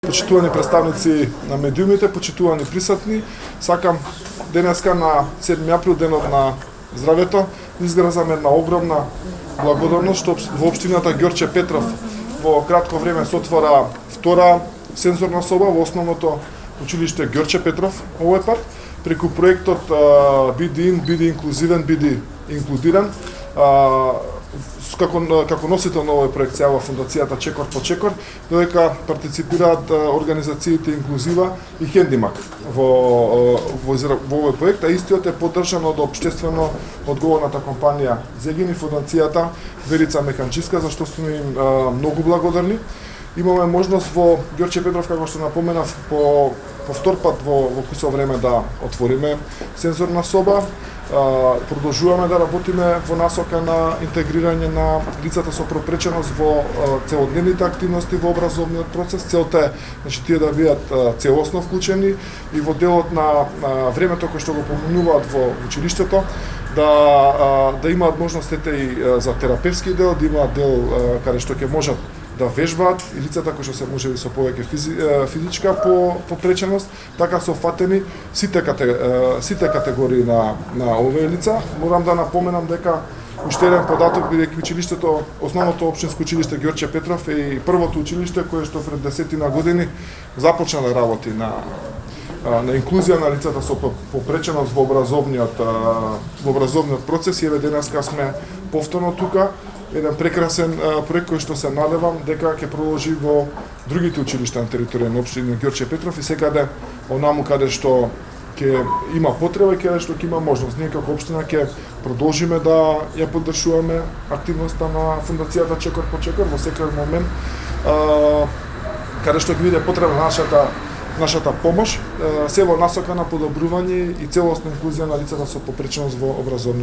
Почитувани представници на медиумите, почитувани присутни, сакам денеска на 7 април, денот на здравето, изгразам една огромна благодарност што во општината Ѓорче Петров во кратко време се отвора втора сензорна соба во основното училиште Ѓорче Петров овој пат, преку проектот Биди ин, биди инклузивен, биди инклудиран. Како носител на овој проект се јава фондацијата Чекор по Чекор, додека партиципираат организациите Инклузива и Хендимак во овој проект, а истиот е поддржан од општествено одговорната компанија Зегин и фондацијата Верица Меканчиска, за што сме им многу благодарни. Имаме можност во Ѓорче Петров, како што напоменав, по втор пат во кусо време да отвориме сензорна соба. Продолжуваме да работиме во насока на интегрирање на лицата со пропреченост во целодневните активности во образовниот процес. Целта е, значи, тие да бидат целосно вклучени и во делот на времето кој што го поминуваат во училиштето, да имаат можностите и за терапевски дел, да имаат дел каде што ќе можат да вежбаат и лицата кои што се можеби со повеќе физичка попреченост, така се офатени сите категории на овие лица. Морам да напоменам дека уште еден податок, бидејќи училиштето, основното општинско училиште Ѓорче Петров е и првото училиште кое што пред 10 години започна да работи на инклузија на лицата со попреченост во образовниот процес, и еве денеска сме повторно тука. Еден прекрасен проект кој што се надевам дека ќе продолжи во другите училишта на територија на општина Ѓорче Петров и секаде онаму каде што ќе има потреба и каде што ќе има можност. Ние како општина ќе продолжиме да ја поддржуваме активноста на фондацијата Чекор по Чекор во секој момент каде што ќе биде потребна нашата помош, се во насока на подобрување и целосна инклузија на лицата со попреченост во образовниот